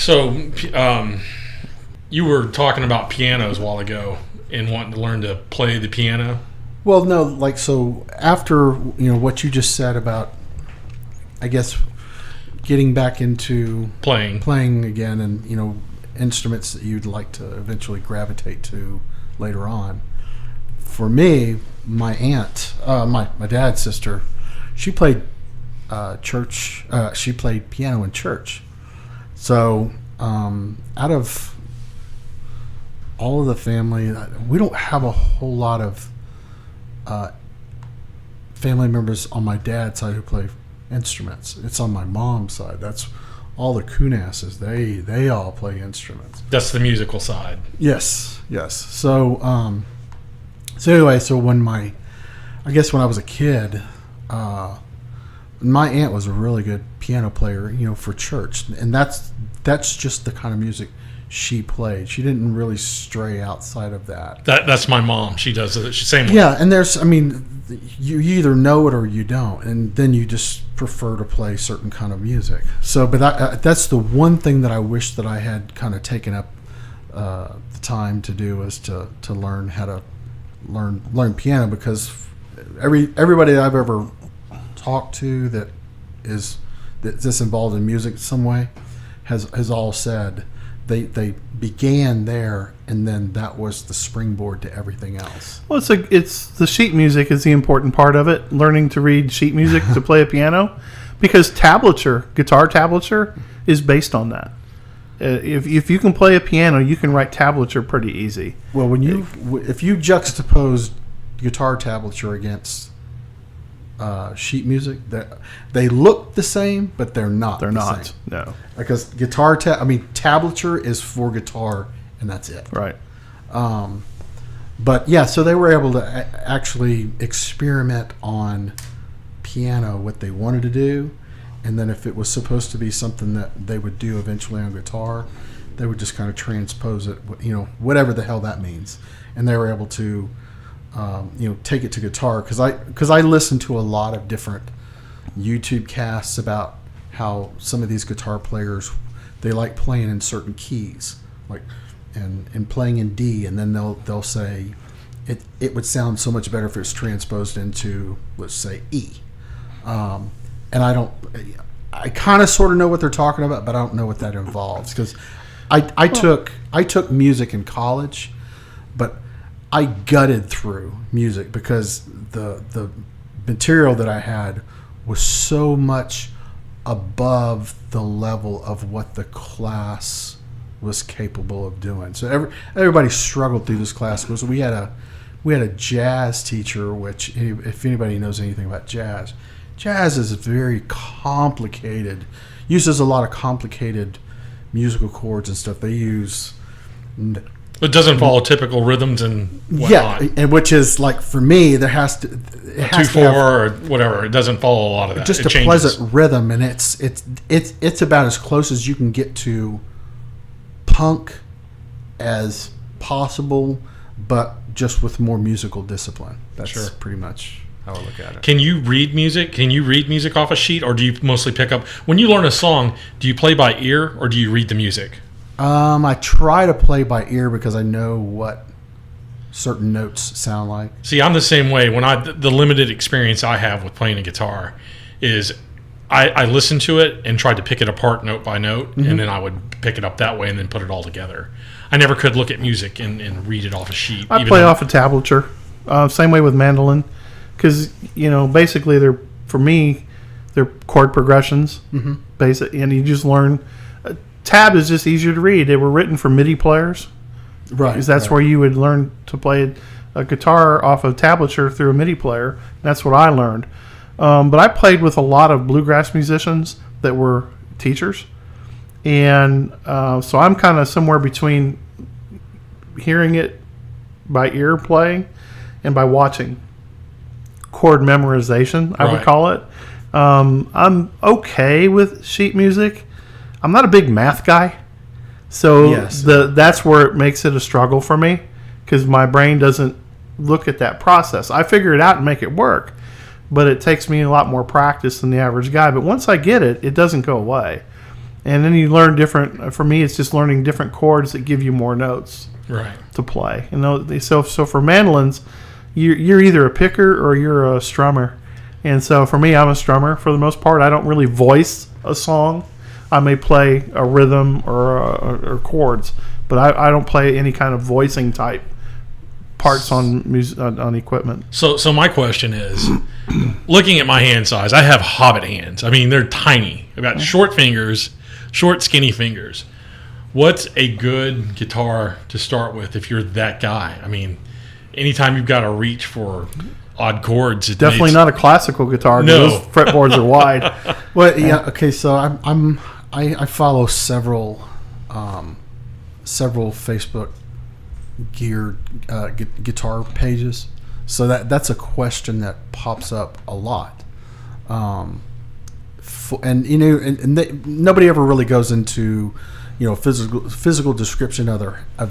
So, you were talking about pianos a while ago and wanting to learn to play the piano. Well, no, like, so after, what you just said about, I guess, getting back into playing again and, instruments that you'd like to eventually gravitate to later on. For me, my aunt, my dad's sister, she played church. She played piano in church. So out of all of the family, we don't have a whole lot of family members on my dad's side who play instruments. It's on my mom's side. That's all the Kunasses. They all play instruments. That's the musical side. Yes. So anyway, when I was a kid, my aunt was a really good piano player, for church, and that's just the kind of music she played. She didn't really stray outside of that. That's my mom. She does it. She's the same way. Yeah, and you either know it or you don't, and then you just prefer to play certain kind of music. So, but that's the one thing that I wish that I had kind of taken up the time to do, is to learn how to learn piano, because everybody that I've ever talked to that's involved in music some way has all said they began there, and then that was the springboard to everything else. Well, it's the sheet music is the important part of it. Learning to read sheet music to play a piano, because guitar tablature is based on that. If you can play a piano, you can write tablature pretty easy. Well, if you juxtapose guitar tablature against sheet music, they look the same, but they're not. They're not. Same. No, because tablature is for guitar, and that's it. Right. But yeah, so they were able to actually experiment on piano what they wanted to do, and then if it was supposed to be something that they would do eventually on guitar, they would just kind of transpose it, whatever the hell that means, and they were able to take it to guitar, because I listen to a lot of different YouTube casts about how some of these guitar players, they like playing in certain keys, like and playing in D, and then they'll say it would sound so much better if it's transposed into, let's say, E. And I kind of sort of know what they're talking about, but I don't know what that involves, because I took music in college, but I gutted through music because the material that I had was so much above the level of what the class was capable of doing. So everybody struggled through this class, because we had a jazz teacher, which, if anybody knows anything about jazz is very complicated, uses a lot of complicated musical chords and stuff. They use... It doesn't follow typical rhythms and whatnot. Yeah, and which is, like, for me, there has to... It has 2/4 or whatever. It doesn't follow a lot of that. Just it a changes. pleasant rhythm, and it's about as close as you can get to punk as possible, but just with more musical discipline. That's pretty much how I look at it. Can you read music? Can you read music off a sheet, or do you mostly pick up... When you learn a song, do you play by ear, or do you read the music? I try to play by ear, because I know what certain notes sound like. See, I'm the same way. The limited experience I have with playing a guitar is I listen to it and try to pick it apart note by note, and then I would pick it up that way and then put it all together. I never could look at music and read it off a sheet. I play off a tablature. Same way with mandolin, because basically they're chord progressions, basic, and you just learn. Tab is just easier to read. They were written for MIDI players, right? Because that's where you would learn to play a guitar off of tablature through a MIDI player. That's what I learned. But I played with a lot of bluegrass musicians that were teachers, and so I'm kind of somewhere between hearing it by ear playing and by watching. Chord memorization, I would call it. I'm okay with sheet music. I'm not a big math guy, so that's where it makes it a struggle for me, because my brain doesn't look at that process. I figure it out and make it work, but it takes me a lot more practice than the average guy. But once I get it, it doesn't go away. And then you learn different. For me, it's just learning different chords that give you more notes Right. to play. So for mandolins, you're either a picker or you're a strummer. And so for me, I'm a strummer for the most part. I don't really voice a song. I may play a rhythm or chords, but I don't play any kind of voicing type parts on equipment. So my question is, looking at my hand size, I have hobbit hands. I mean, they're tiny. I've got short fingers, short, skinny fingers. What's a good guitar to start with if you're that guy? I mean, anytime you've got to reach for odd chords, Definitely not a classical guitar. No. Those fretboards are wide. Well, yeah. Okay, so I follow several Facebook geared guitar pages, so that's a question that pops up a lot. And nobody ever really goes into physical description of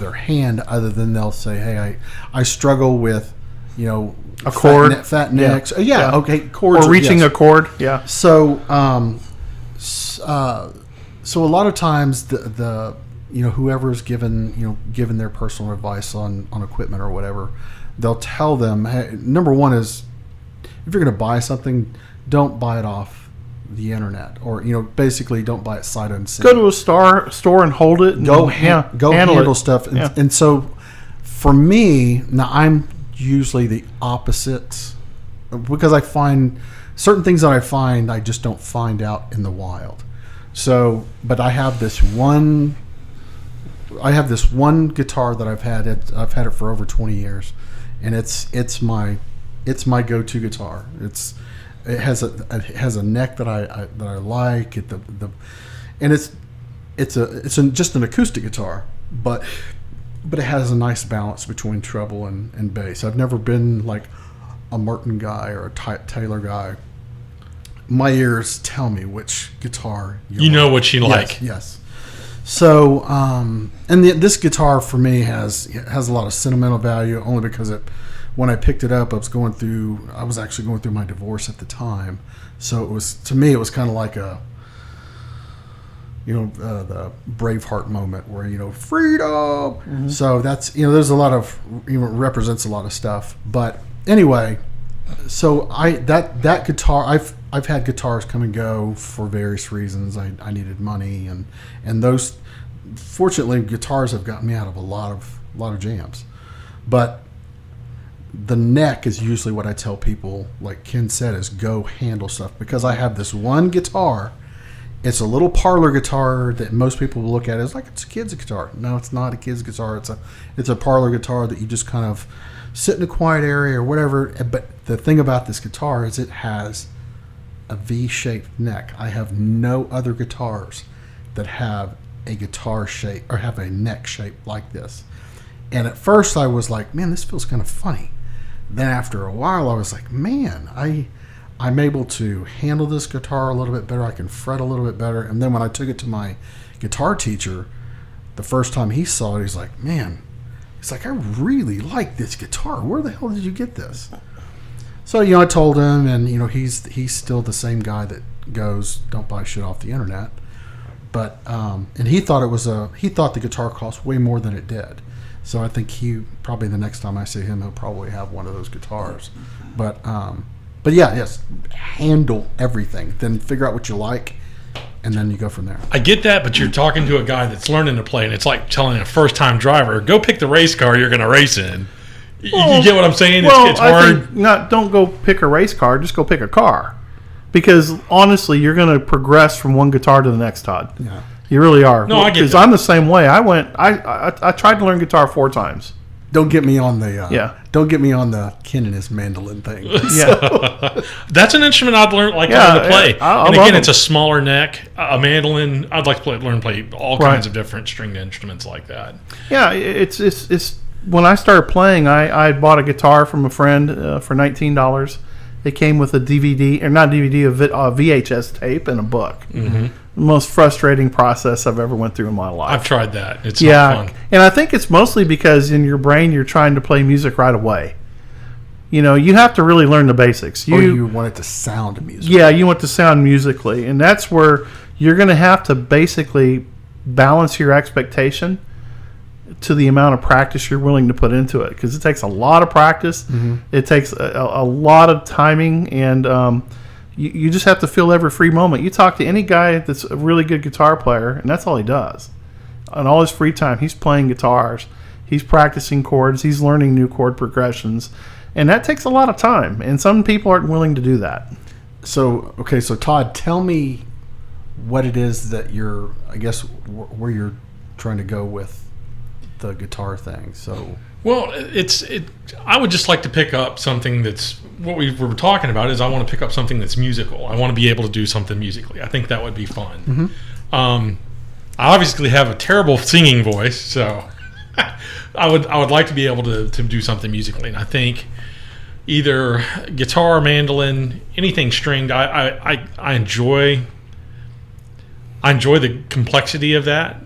their hand, other than they'll say, hey, I struggle with A chord, fat necks. Yeah. Okay, chords or reaching yes. a chord. Yeah. So so a lot of times the whoever's given their personal advice on equipment or whatever, they'll tell them, hey, number one is, if you're going to buy something, don't buy it off the internet, or basically don't buy it sight unseen. Go to a store and hold it. And, Go handle stuff. And so for me, now I'm usually the opposite, because I find certain things that I just don't find out in the wild. So, but I have this one guitar that I've had it for over 20 years, and it's my go-to guitar. It has a neck that I like. And it's just an acoustic guitar, but it has a nice balance between treble and bass. I've never been like a Martin guy or a Taylor guy. My ears tell me which guitar what you like. Yes. So, this guitar for me has a lot of sentimental value, only because when I picked it up, I was actually going through my divorce at the time. So to me, it was kind of like the Braveheart moment where, freedom. Mm-hmm. So that's, there's a lot of, represents a lot of stuff. But anyway, so that guitar, I've had guitars come and go for various reasons. I needed money, and those, fortunately, guitars have gotten me out of a lot of jams. But the neck is usually what I tell people, like Ken said, is go handle stuff, because I have this one guitar. It's a little parlor guitar that most people will look at as like it's a kid's guitar. No, it's not a kid's guitar. It's a parlor guitar that you just kind of sit in a quiet area or whatever. But the thing about this guitar is it has a V-shaped neck. I have no other guitars that have a guitar shape or have a neck shape like this. And at first I was like, man, this feels kind of funny. Then after a while I was like, man, I'm able to handle this guitar a little bit better. I can fret a little bit better. And then when I took it to my guitar teacher, the first time he saw it, he's like, man, I really like this guitar. Where the hell did you get this? So, I told him, and, he's still the same guy that goes, don't buy shit off the internet. But, and he thought the guitar cost way more than it did. So I think probably the next time I see him, he'll probably have one of those guitars. But yeah, yes, handle everything. Then figure out what you like, and then you go from there. I get that, but you're talking to a guy that's learning to play, and it's like telling a first-time driver, go pick the race car you're going to race in. You get what I'm saying? It's hard. I think don't go pick a race car. Just go pick a car. Because, honestly, you're going to progress from one guitar to the next, Todd. Yeah. You really are. No, I get that. Because I'm the same way. I tried to learn guitar 4 times. Don't get me on the Ken and his mandolin thing. Yeah. That's an instrument I'd learn to play. And again, it's a smaller neck. A mandolin, I'd like to learn to play all kinds of different stringed instruments like that. Yeah, it's when I started playing, I bought a guitar from a friend for $19. It came with a DVD, or not DVD, a VHS tape and a book. Mm-hmm. The most frustrating process I've ever went through in my life. I've tried that. It's not fun. And I think it's mostly because in your brain you're trying to play music right away. You have to really learn the basics. You want it to sound musical. Yeah, you want to sound musically, and that's where you're going to have to basically balance your expectation to the amount of practice you're willing to put into it, because it takes a lot of practice. It takes a lot of timing, and you just have to feel every free moment. You talk to any guy that's a really good guitar player, and that's all he does. On all his free time, he's playing guitars, he's practicing chords, he's learning new chord progressions, and that takes a lot of time, and some people aren't willing to do that. So Todd, tell me what it is that you're, I guess, where you're trying to go with the guitar thing. So, well, I would just like to pick up something that's what we were talking about. Is I want to pick up something that's musical. I want to be able to do something musically. I think that would be fun. I obviously have a terrible singing voice, so I would like to be able to do something musically. And I think either guitar, mandolin, anything stringed. I enjoy the complexity of that,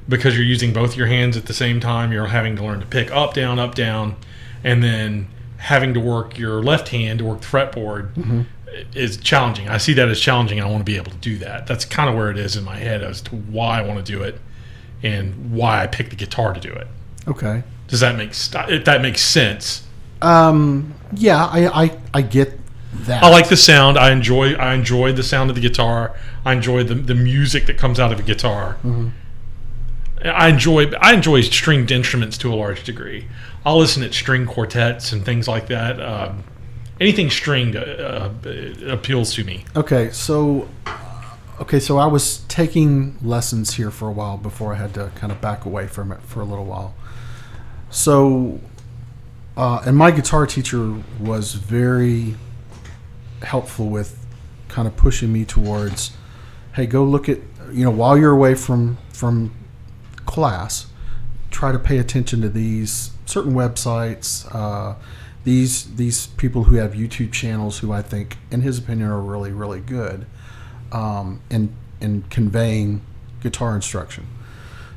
because you're using both your hands at the same time. You're having to learn to pick up, down, and then having to work your left hand to work the fretboard is challenging. I see that as challenging. I want to be able to do that. That's kind of where it is in my head as to why I want to do it and why I picked the guitar to do it. Okay. Does that if that makes sense? Yeah, I get that. I like the sound. I enjoy the sound of the guitar. I enjoy the music that comes out of a guitar. I enjoy stringed instruments to a large degree. I'll listen at string quartets and things like that. Anything stringed appeals to me. Okay, so I was taking lessons here for a while before I had to kind of back away from it for a little while. So, and my guitar teacher was very helpful with kind of pushing me towards, hey, go look at, while you're away from class, try to pay attention to these certain websites, these people who have YouTube channels who I think, in his opinion, are really, really good in conveying guitar instruction.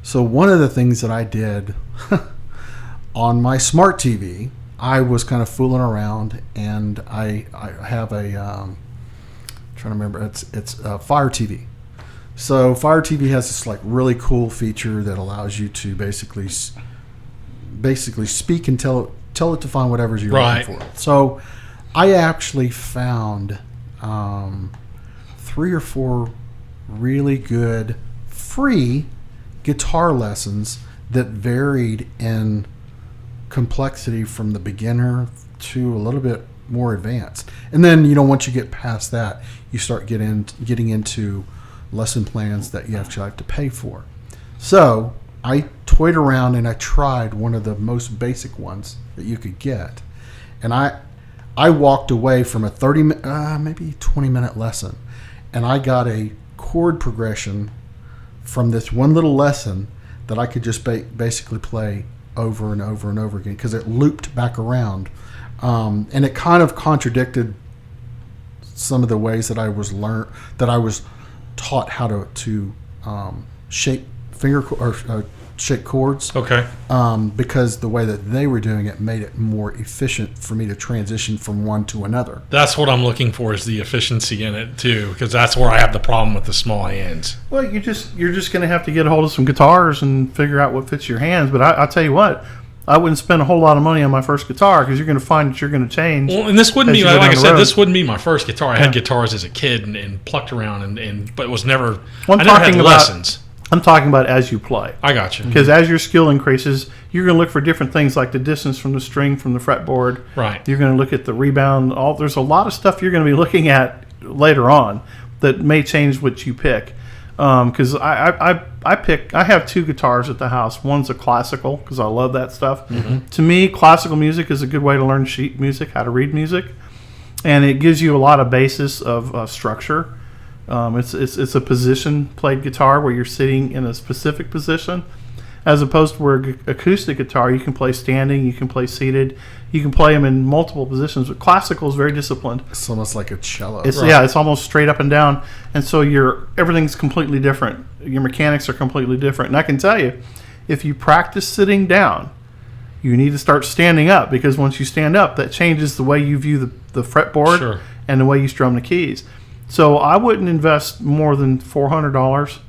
So one of the things that I did on my smart TV, I was kind of fooling around, and I have a trying to remember, it's a Fire TV. So Fire TV has this like really cool feature that allows you to basically speak and tell it to find whatever you're looking for. So I actually found 3 or 4 really good free guitar lessons that varied in complexity from the beginner to a little bit more advanced. And then, once you get past that, you start getting into lesson plans that you actually have to pay for. So I toyed around and I tried one of the most basic ones that you could get. And I walked away from a 30 maybe 20-minute lesson, and I got a chord progression from this one little lesson that I could just basically play over and over and over again, because it looped back around, and it kind of contradicted some of the ways that I was taught how to shape shape chords. Okay. Because the way that they were doing it made it more efficient for me to transition from one to another. That's what I'm looking for, is the efficiency in it too, because that's where I have the problem with the small hands. Well, you're just going to have to get a hold of some guitars and figure out what fits your hands. But I'll tell you what, I wouldn't spend a whole lot of money on my first guitar, because you're going to find that you're going to change. Well, and this wouldn't be, like I said, this wouldn't be my first guitar. I had guitars as a kid and plucked around, but it was never. Well, I never had lessons. I'm talking about as you play. I got you. Because as your skill increases, you're going to look for different things, like the distance from the string from the fretboard. Right. You're going to look at the rebound. There's a lot of stuff you're going to be looking at later on that may change what you pick. Because I have 2 guitars at the house. One's a classical, because I love that stuff. Mm-hmm. To me, classical music is a good way to learn sheet music, how to read music, and it gives you a lot of basis of structure. It's a position played guitar where you're sitting in a specific position, as opposed to where acoustic guitar you can play standing, you can play seated, you can play them in multiple positions. But classical is very disciplined. It's almost like a cello. It's almost straight up and down, and so everything's completely different. Your mechanics are completely different. And I can tell you, if you practice sitting down, you need to start standing up, because once you stand up, that changes the way you view the fretboard and the way you strum the keys. So I wouldn't invest more than $400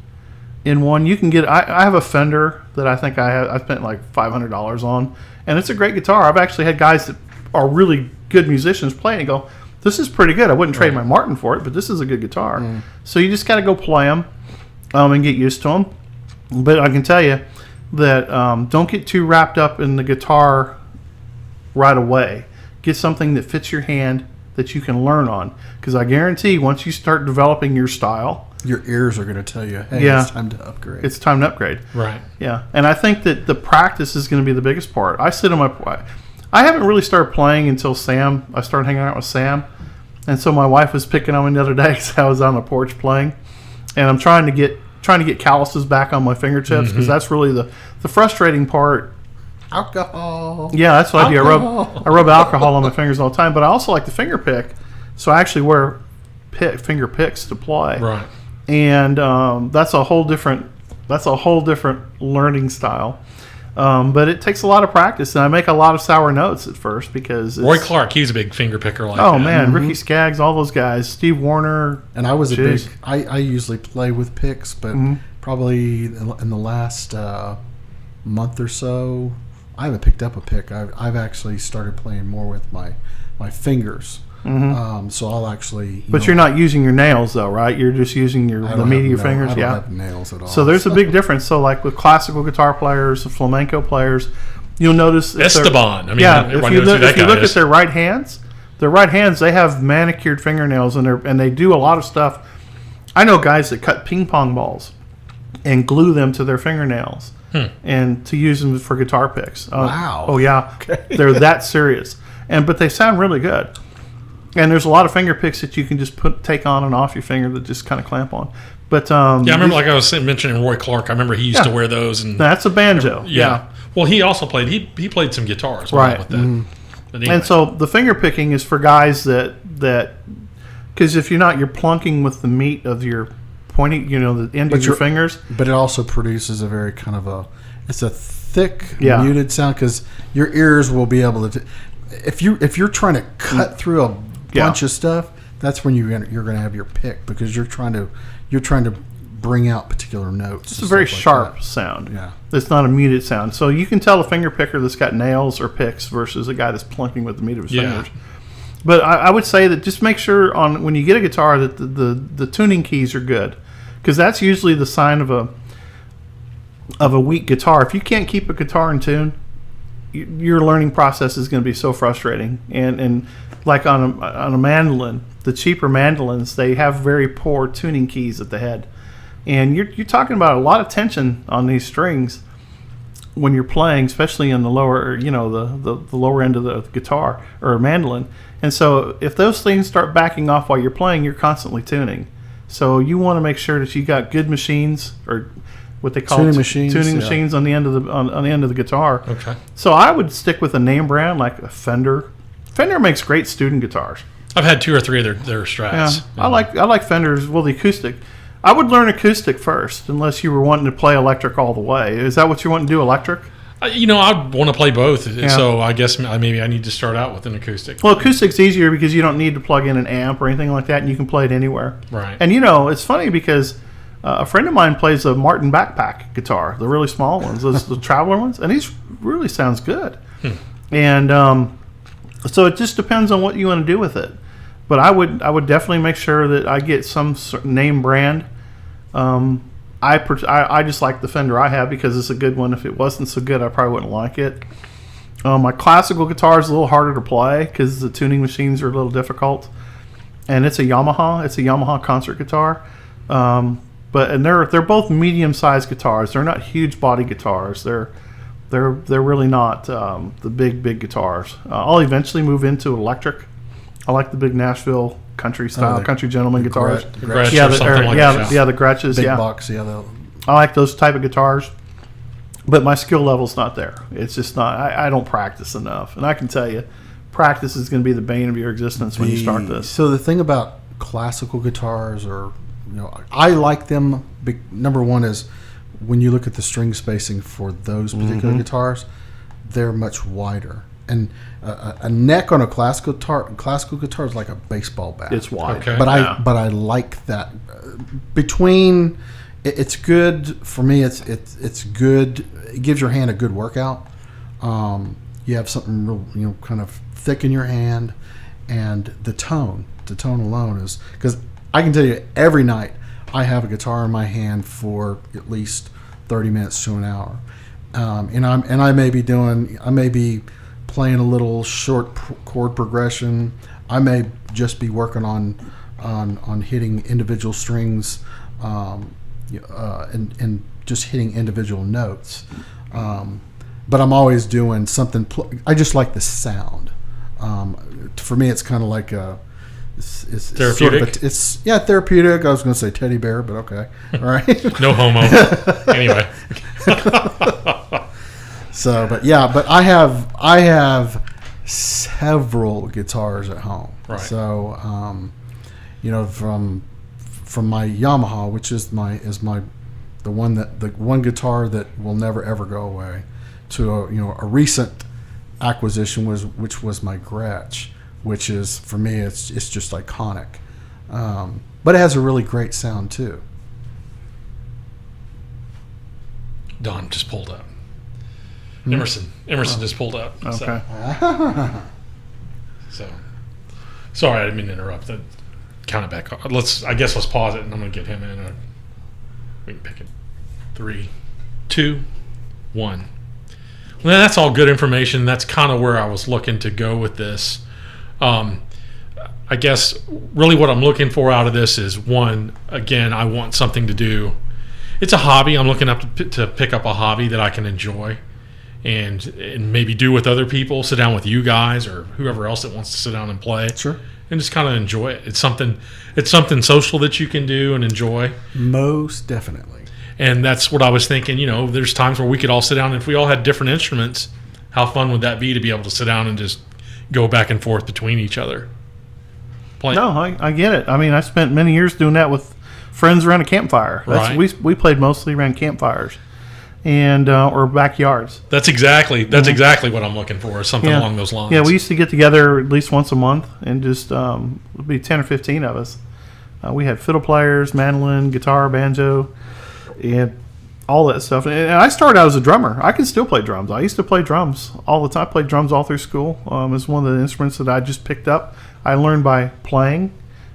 in one. You can get. I have a Fender that I think I spent like $500 on, and it's a great guitar. I've actually had guys that are really good musicians play it and go, "This is pretty good. I wouldn't trade my Martin for it, but this is a good guitar." So you just got to go play them and get used to them. But I can tell you that don't get too wrapped up in the guitar right away. Get something that fits your hand that you can learn on, because I guarantee once you start developing your style, your ears are going to tell you, hey, it's time to upgrade. It's time to upgrade. Right. Yeah. And I think that the practice is going to be the biggest part. I haven't really started playing until I started hanging out with Sam. And so my wife was picking on me the other day because I was on the porch playing. And I'm trying to get calluses back on my fingertips, because that's really the frustrating part. Alcohol. Yeah, that's what I do. I rub alcohol on my fingers all the time, but I also like to finger pick. So I actually wear finger picks to play. Right. And that's a whole different learning style. But it takes a lot of practice, and I make a lot of sour notes at first because Roy Clark, he's a big finger picker like that. Oh man, Ricky Skaggs, all those guys, Steve Warner. And I was I usually play with picks, but probably in the last month or so, I haven't picked up a pick. I've actually started playing more with my fingers. So I'll actually. But you're not using your nails though, right? You're just using the meat of your fingers. I don't have nails at all. So there's a big difference. So like with classical guitar players, flamenco players, you'll notice Esteban. I mean, if you look at their right hands, they have manicured fingernails, and they do a lot of stuff. I know guys that cut ping pong balls and glue them to their fingernails and to use them for guitar picks. Wow. Oh yeah, okay. They're that serious, but they sound really good. And there's a lot of finger picks that you can just take on and off your finger that just kind of clamp on. But I remember, like I was mentioning Roy Clark. I remember he used to wear those, and that's a banjo. Yeah. Well, he also played. He played some guitar as well with that. But anyway. And so the finger picking is for guys that because if you're plunking with the meat of your pointing, the end of your fingers. But it also produces a very kind of it's a thick muted sound, because your ears will be able to. If you're trying to cut through a bunch of stuff, that's when you're gonna have your pick, because you're trying to bring out particular notes. It's a very sharp sound. Yeah, it's not a muted sound. So you can tell a finger picker that's got nails or picks versus a guy that's plunking with the meat of his fingers. But I would say that just make sure when you get a guitar that the tuning keys are good, because that's usually the sign of a weak guitar. If you can't keep a guitar in tune, your learning process is going to be so frustrating. And like on a mandolin, the cheaper mandolins, they have very poor tuning keys at the head, and you're talking about a lot of tension on these strings when you're playing, especially in the lower, the lower end of the guitar or mandolin. And so if those things start backing off while you're playing, you're constantly tuning. So you want to make sure that you got good machines, or what they call tuning machines on the end of the end of the guitar. Okay. So I would stick with a name brand like a Fender. Fender makes great student guitars. I've had 2 or 3 of their Strats. Yeah. I like Fenders. Well, the acoustic. I would learn acoustic first, unless you were wanting to play electric all the way. Is that what you want to do, electric? I'd want to play both. Yeah. So I guess maybe I need to start out with an acoustic. Well, acoustic's easier because you don't need to plug in an amp or anything like that, and you can play it anywhere. Right. And it's funny because a friend of mine plays a Martin backpack guitar, the really small ones, the traveler ones, and he really sounds good. And so it just depends on what you want to do with it. But I would definitely make sure that I get some name brand. I just like the Fender I have because it's a good one. If it wasn't so good, I probably wouldn't like it. My classical guitar is a little harder to play because the tuning machines are a little difficult. And it's a Yamaha. It's a Yamaha concert guitar. But they're both medium-sized guitars. They're not huge body guitars. They're really not the big guitars. I'll eventually move into electric. I like the big Nashville country style, country gentleman guitars. The Gretches. Big box. Yeah, I like those type of guitars. But my skill level's not there. It's just not. I don't practice enough, and I can tell you, practice is going to be the bane of your existence when you start this. So the thing about classical guitars, I like them. Number one is when you look at the string spacing for those particular guitars, they're much wider. and a neck on a classical guitar is like a baseball bat. It's wide. Okay. But Yeah. I like that. Between it's good for me. It's good. It gives your hand a good workout. You have something real, kind of thick in your hand, and the tone alone is, because I can tell you every night I have a guitar in my hand for at least 30 minutes to an hour, and I may be playing a little short chord progression. I may just be working on hitting individual strings, and just hitting individual notes. But I'm always doing something. I just like the sound. For me, it's kind of like it's therapeutic. Sort of therapeutic. I was going to say teddy bear, but okay, all right. No homo. Anyway. So, but I have several guitars at home. Right. So, from my Yamaha, which is the one guitar that will never ever go away, to a recent acquisition which was my Gretsch, which is, for me, it's just iconic. But it has a really great sound too. Don just pulled up. Emerson just pulled up. Okay. So sorry, I didn't mean to interrupt. Count it back. Let's pause it, and I'm going to get him in. We can pick it. 3, 2, 1. Well, that's all good information. That's kind of where I was looking to go with this. I guess really what I'm looking for out of this is, one, again, I want something to do. It's a hobby. I'm looking up to pick up a hobby that I can enjoy and maybe do with other people, sit down with you guys or whoever else that wants to sit down and play. Sure. And just kind of enjoy it. It's something social that you can do and enjoy. Most definitely. And that's what I was thinking. There's times where we could all sit down, and if we all had different instruments, how fun would that be to be able to sit down and just go back and forth between each other? No, I get it. I mean, I spent many years doing that with friends around a campfire. Right. We played mostly around campfires and or backyards. That's exactly what I'm looking for, something along those lines. Yeah, we used to get together at least once a month and just it'd be 10 or 15 of us. We had fiddle players, mandolin, guitar, banjo, and all that stuff. And I started out as a drummer. I can still play drums. I used to play drums all the time. I played drums all through school. It's one of the instruments that I just picked up. I learned by playing.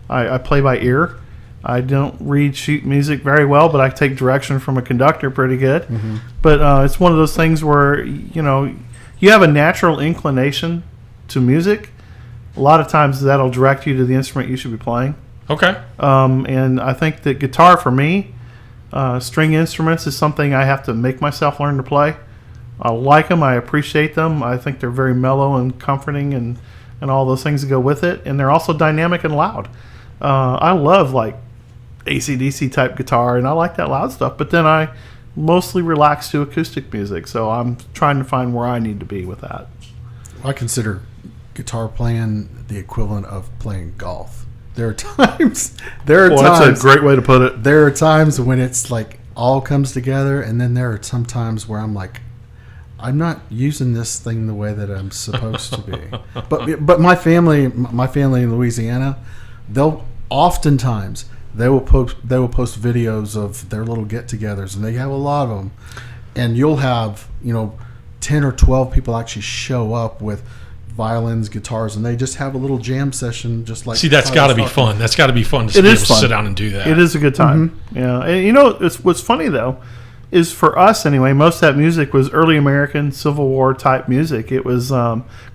I play by ear. I don't read sheet music very well, but I take direction from a conductor pretty good. Mm-hmm. But it's one of those things where, you have a natural inclination to music. A lot of times that'll direct you to the instrument you should be playing. Okay. And I think that guitar, for me, string instruments is something I have to make myself learn to play. I like them. I appreciate them. I think they're very mellow and comforting and all those things that go with it. And they're also dynamic and loud. I love like AC/DC type guitar, and I like that loud stuff. But then I mostly relax to acoustic music. So I'm trying to find where I need to be with that. I consider guitar playing the equivalent of playing golf. There are times. That's a great way to put it. There are times when it's like all comes together, and then there are some times where I'm like, I'm not using this thing the way that I'm supposed to be. But my family in Louisiana, they will post videos of their little get-togethers, and they have a lot of them. And you'll have 10 or 12 people actually show up with violins, guitars, and they just have a little jam session. Just like, see, that's got to be fun. That's got to be fun to be able to sit down and do that. It is a good time. Mm-hmm. Yeah, and what's funny though is, for us anyway, most of that music was early American Civil War type music. It was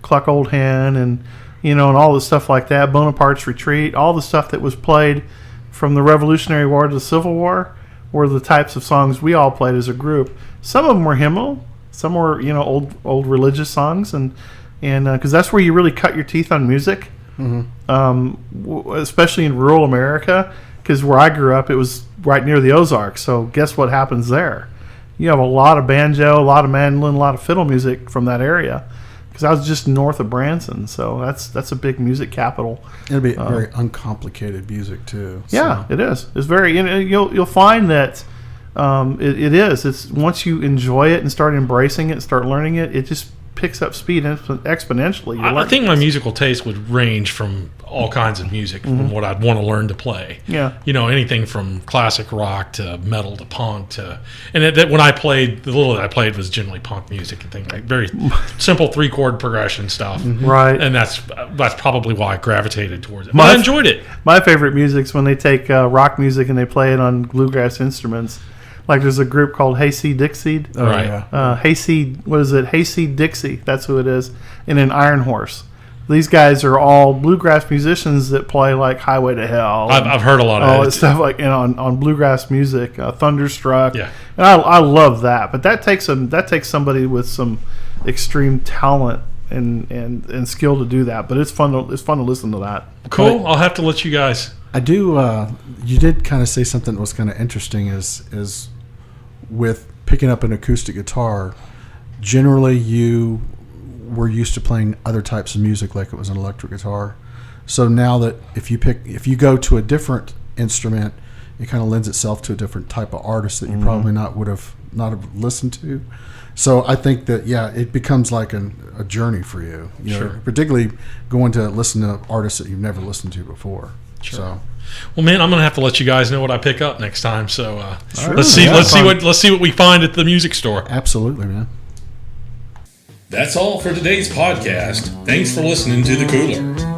Cluck Old Hen and and all the stuff like that. Bonaparte's Retreat, all the stuff that was played from the Revolutionary War to the Civil War were the types of songs we all played as a group. Some of them were hymnal, some were old religious songs, and because that's where you really cut your teeth on music, especially in rural America. Because where I grew up, it was right near the Ozarks. So guess what happens there? You have a lot of banjo, a lot of mandolin, a lot of fiddle music from that area. Because I was just north of Branson, so that's a big music capital. It'll be very uncomplicated music too. Yeah, it is. It's very. You'll find that it is. It's once you enjoy it and start embracing it, start learning it, it just picks up speed exponentially. I think my musical taste would range from all kinds of music from what I'd want to learn to play. Yeah. Anything from classic rock to metal to punk to, and when I played, the little that I played was generally punk music and things like very simple 3-chord progression stuff. Right. And that's probably why I gravitated towards it. But I enjoyed it. My favorite music's when they take rock music and they play it on bluegrass instruments. Like there's a group called Hayseed Dixie. Oh, Right. yeah. Hayseed, what is it? Hayseed Dixie. That's who it is. And an Iron Horse. These guys are all bluegrass musicians that play like Highway to Hell. I've heard a lot of all that that stuff like on bluegrass music, Thunderstruck. Yeah. And I love that. But that takes somebody with some extreme talent and skill to do that. But it's fun to listen to that. Cool. I'll have to let you guys. I do. You did kind of say something that was kind of interesting. Is with picking up an acoustic guitar, generally you were used to playing other types of music like it was an electric guitar. So now that if you go to a different instrument, it kind of lends itself to a different type of artist that you probably not have listened to. So I think that it becomes like a journey for you. Sure. Particularly going to listen to artists that you've never listened to before. Sure. So. Well, man, I'm gonna have to let you guys know what I pick up next time. So Sure. let's see what we find at the music store. Absolutely, man. That's all for today's podcast. Thanks for listening to The Cooler.